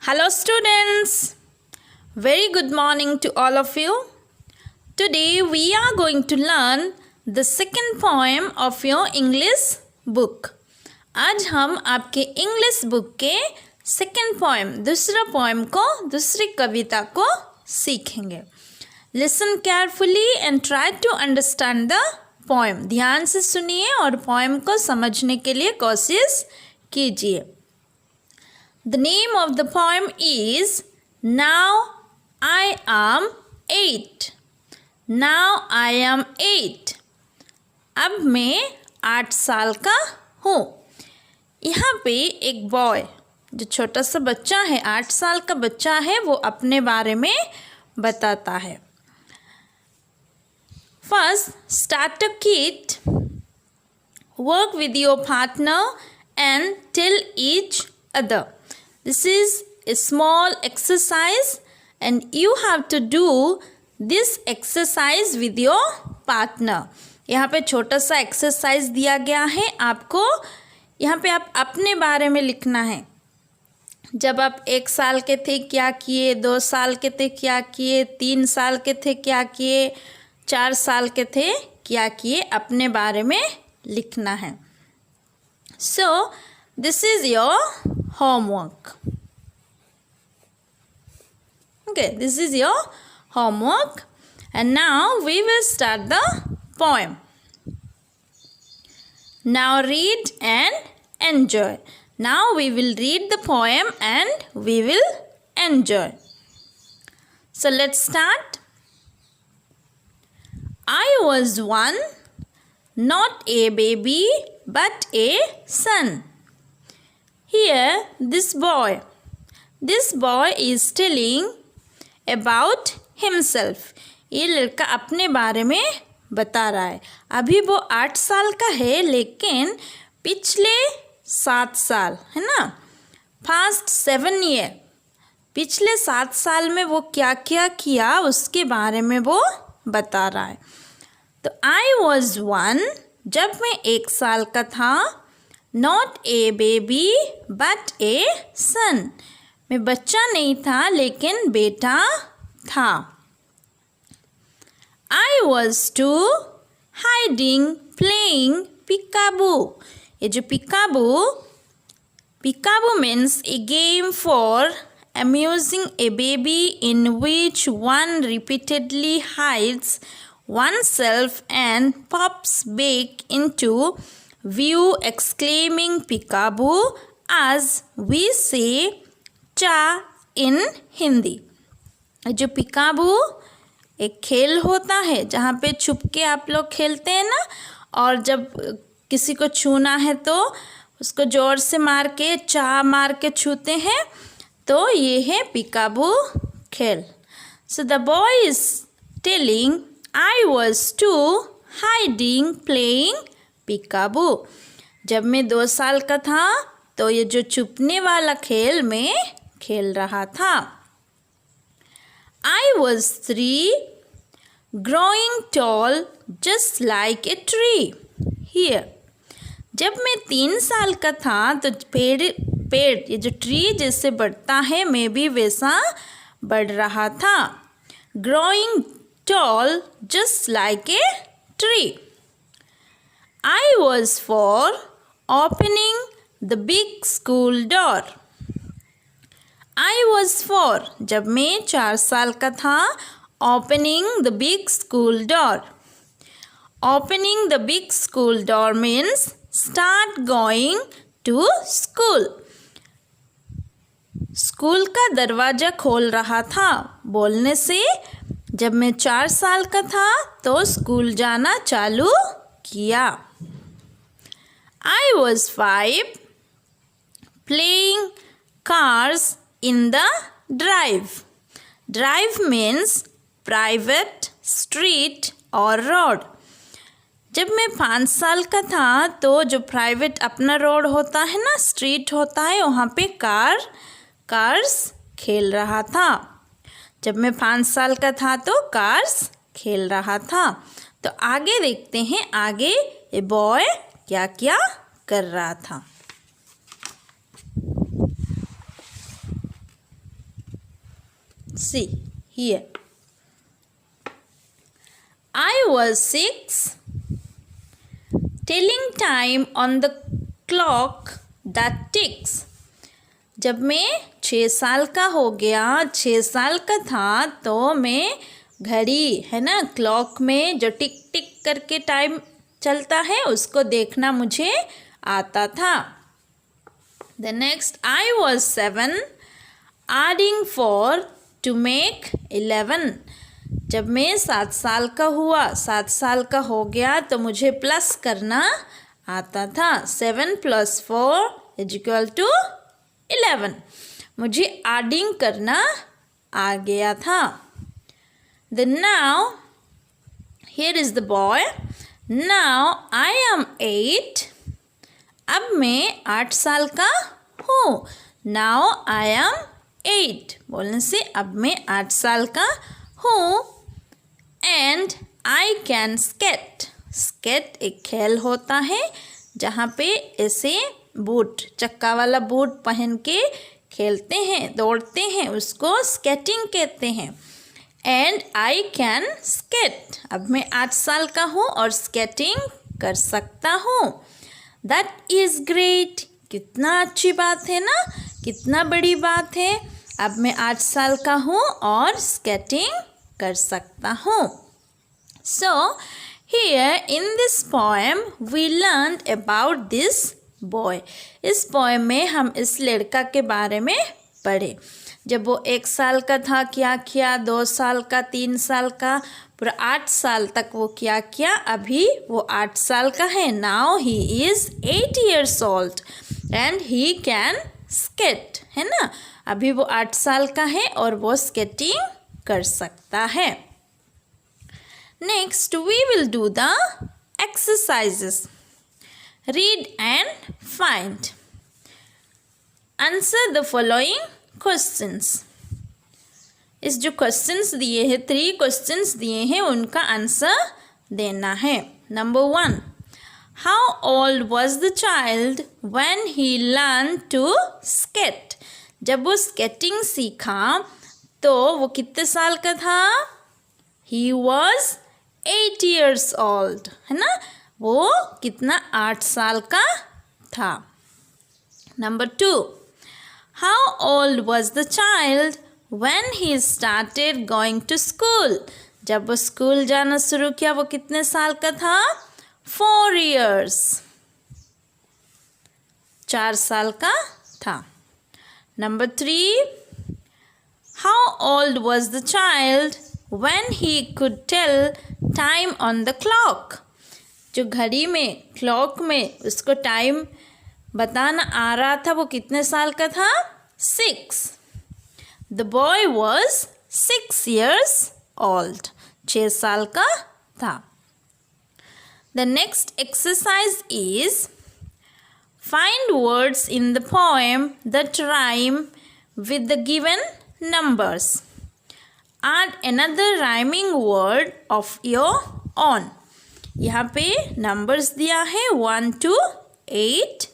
Hello students, very good morning to all of you. Today we are going to learn the second poem of your English book. आज हम आपके English book के second poem दूसरा poem को दूसरी कविता को सीखेंगे. Listen carefully and try to understand the poem. ध्यान से सुनिए और पोएम को समझने के लिए कोशिश कीजिए. The name of the poem is Now I Am 8. Now I am 8. अब मैं 8 साल का हूँ. यहाँ पे एक बॉय जो छोटा सा बच्चा है, 8 साल का बच्चा है, वो अपने बारे में बताता है. First, start a kit. Work with your partner and tell each other. This is a small exercise and you have to do this exercise with your partner. यहाँ पे छोटा सा एक्सरसाइज दिया गया है आपको. यहाँ पे आप अपने बारे में लिखना है. जब आप 1 साल के थे क्या किए, 2 साल के थे क्या किए, 3 साल के थे क्या किए, 4 साल के थे क्या किए, अपने बारे में लिखना है. So this is your homework. Okay, this is your homework and now we will start the poem. Now read and enjoy. Now we will read the poem and we will enjoy. So let's start. I was one, not a baby but a son. Here, this boy is telling about himself. ये लड़का अपने बारे में बता रहा है. अभी वो 8 साल का है लेकिन पिछले 7 साल है ना, past 7 year, पिछले 7 साल में वो क्या क्या किया उसके बारे में वो बता रहा है. तो I was one, जब मैं 1 साल का था, not a baby but a son, मैं बच्चा नहीं था लेकिन बेटा था. I was two, hiding, playing peekaboo. ये जो peekaboo means a game for amusing a baby in which one repeatedly hides oneself and pops back into view exclaiming peekaboo as we say cha in Hindi. जो पिकाबू एक खेल होता है जहाँ पे छुप के आप लोग खेलते हैं ना, और जब किसी को छूना है तो उसको ज़ोर से मार के चा मार के छूते हैं, तो ये है पिकाबू खेल. So the boy is telling I was two, hiding, playing peekaboo. जब मैं 2 साल का था तो ये जो छुपने वाला खेल में खेल रहा था. I was 3, growing tall just like a tree. Here, जब मैं 3 साल का था तो पेड़ ये जो ट्री जैसे बढ़ता है मैं भी वैसा बढ़ रहा था. Growing tall just like a tree. I was 4, opening the big school door. I was 4, जब मैं 4 साल का था, opening the big school door. Opening the big school door means start going to school. School का दरवाज़ा खोल रहा था. बोलने से जब मैं 4 साल का था तो स्कूल जाना चालू किया. I was 5, playing cars in the drive. Drive means private, street or road. जब मैं 5 साल का था तो जो प्राइवेट अपना रोड होता है ना, स्ट्रीट होता है, वहाँ पे कार्स खेल रहा था. जब मैं 5 साल का था तो कार्स खेल रहा था. तो आगे देखते हैं आगे ये बॉय क्या क्या कर रहा था. See here. I was 6, telling time on the clock that ticks. जब मैं 6 साल का हो गया, 6 साल का था तो मैं घड़ी है ना, क्लॉक में जो टिक टिक करके टाइम चलता है उसको देखना मुझे आता था. The next, I was 7, adding 4 to make 11. जब मैं 7 साल का हुआ, 7 साल का हो गया तो मुझे प्लस करना आता था. 7 + 4 = 11. मुझे एडिंग करना आ गया था. Then now, here is the boy. Now I am 8. अब मैं 8 साल का हूँ. Now I am 8 बोलने से अब मैं 8 साल का हूँ. And I can skate. Skate एक खेल होता है जहाँ पे ऐसे बूट, चक्का वाला बूट पहन के खेलते हैं, दौड़ते हैं, उसको स्केटिंग कहते हैं. And I can skate. अब मैं 8 साल का हूँ और स्केटिंग कर सकता हूँ. That is great. कितना अच्छी बात है ना, कितना बड़ी बात है. अब मैं 8 साल का हूँ और स्केटिंग कर सकता हूँ. सो here in this poem we learned about this boy. इस पोएम में हम इस लड़का के बारे में पढ़े. जब वो 1 साल का था क्या किया, 2 साल का, 3 साल का, पूरा 8 साल तक वो क्या किया. अभी वो 8 साल का है. Now he is 8 years old and he can skate. है ना, अभी वो 8 साल का है और वो स्केटिंग कर सकता है. Next, we will do the exercises. Read and find. Answer the following questions. इस जो क्वेश्चंस दिए हैं, 3 क्वेश्चंस दिए हैं, उनका आंसर देना है. Number 1. How old was the child when he learned to skate? जब वो स्केटिंग सीखा तो वो कितने साल का था. He was 8 years old. है ना, वो कितना 8 साल का था. Number 2. How old was the child when he started going to school? जब वो स्कूल जाना शुरू किया वो कितने साल का था. 4 years. 4 साल का था. Number 3. How old was the child when he could tell time on the clock? जो घड़ी में, क्लॉक में उसको टाइम बताना आ रहा था वो कितने साल का था. 6. The boy was 6 years old. 6 साल का था. The next exercise is find words in the poem that rhyme with the given numbers. Add another rhyming word of your own. यहाँ पे नंबर्स दिया है 1 to 8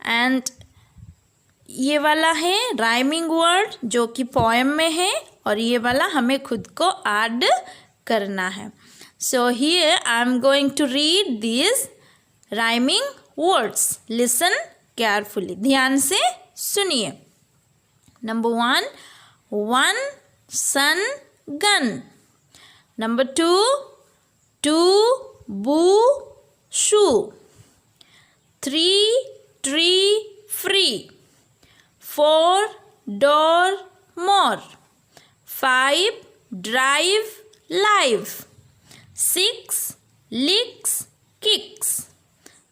एंड ये वाला है राइमिंग वर्ड जो कि पोएम में है और ये वाला हमें खुद को ऐड करना है. So here I am going to read this rhyming words. Listen carefully, ध्यान से सुनिए. Number 1. 1 sun gun. Number 2. 2 boo shoe. 3 tree free. 4 door more. 5 drive live. 6 licks kicks.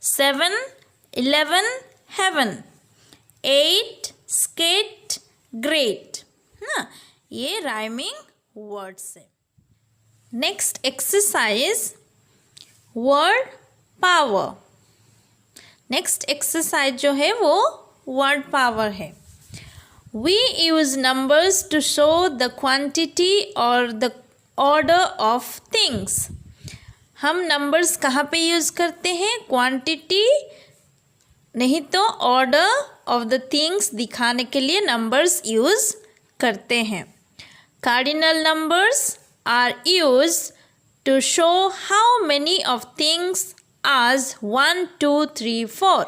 7 11 heaven. 8 skate great. ना, ये राइमिंग वर्ड्स है. Next exercise word power. Next exercise जो है वो word power है. We use numbers to show the quantity और the order of things. हम numbers कहाँ पे यूज़ करते हैं. क्वांटिटी नहीं तो ऑर्डर ऑफ द थिंग्स दिखाने के लिए नंबर्स यूज़ करते हैं. Cardinal numbers are used to show how many of things as 1, 2, 3, 4.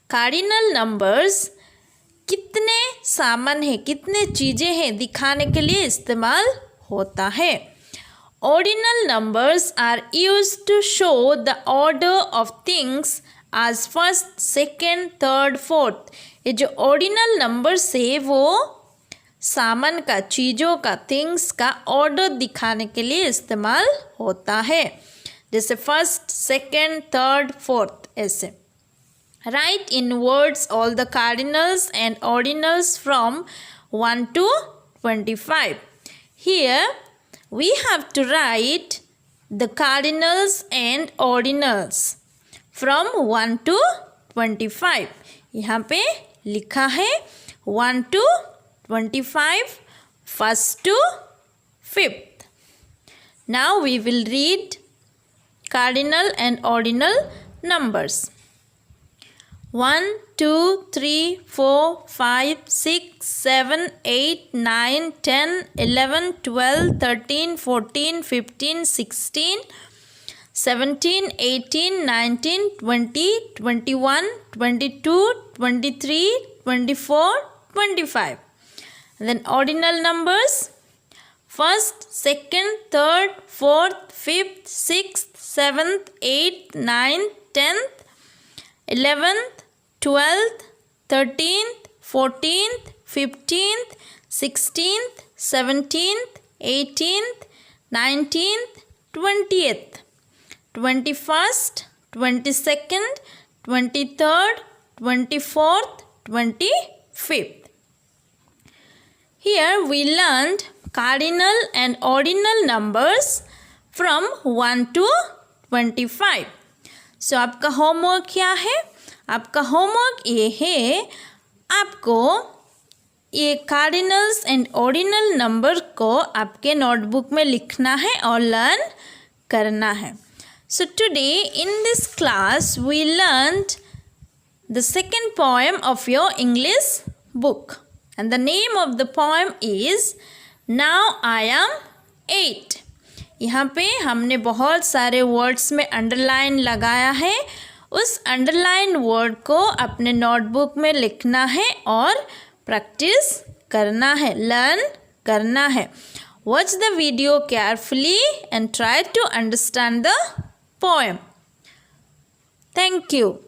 Cardinal numbers कितने सामान है, कितने चीज़ें हैं दिखाने के लिए इस्तेमाल होता है. Ordinal numbers are used to show the order of things as first, second, third, fourth. ये जो ordinal numbers है वो सामान का, चीज़ों का, थिंग्स का ऑर्डर दिखाने के लिए इस्तेमाल होता है. जैसे फर्स्ट, सेकेंड, थर्ड, फोर्थ ऐसे. Right in words all the cardinals and ordinals from 1 to 25. Here we have to write the cardinals and ordinals from 1 to 25. यहाँ पे लिखा है 1 to 25, first to fifth. Now we will read cardinal and ordinal numbers. 1, 2, 3, 4, 5, 6, 7, 8, 9, 10, 11, 12, 13, 14, 15, 16, 17, 18, 19, 20, 21, 22, 23, 24, 25. Then ordinal numbers, first, second, third, fourth, fifth, sixth, seventh, eighth, ninth, 10th, 11th, 12th, 13th, 14th, 15th, 16th, 17th, 18th, 19th, 20th, 21st, 22nd, 23rd, 24th, 25th. Here we learned cardinal and ordinal numbers from 1 to 25. So आपका homework क्या है? आपका homework ये है, आपको ये cardinals and ordinal number को आपके नोटबुक में लिखना है और लर्न करना है. So today in this class we learned the second poem of your English book. And the name of the poem is Now I am 8. यहाँ पे हमने बहुत सारे वर्ड्स में अंडरलाइन लगाया है. उस अंडरलाइन वर्ड को अपने नोटबुक में लिखना है और प्रैक्टिस करना है, लर्न करना है. Watch the video carefully and try to understand the poem. Thank you.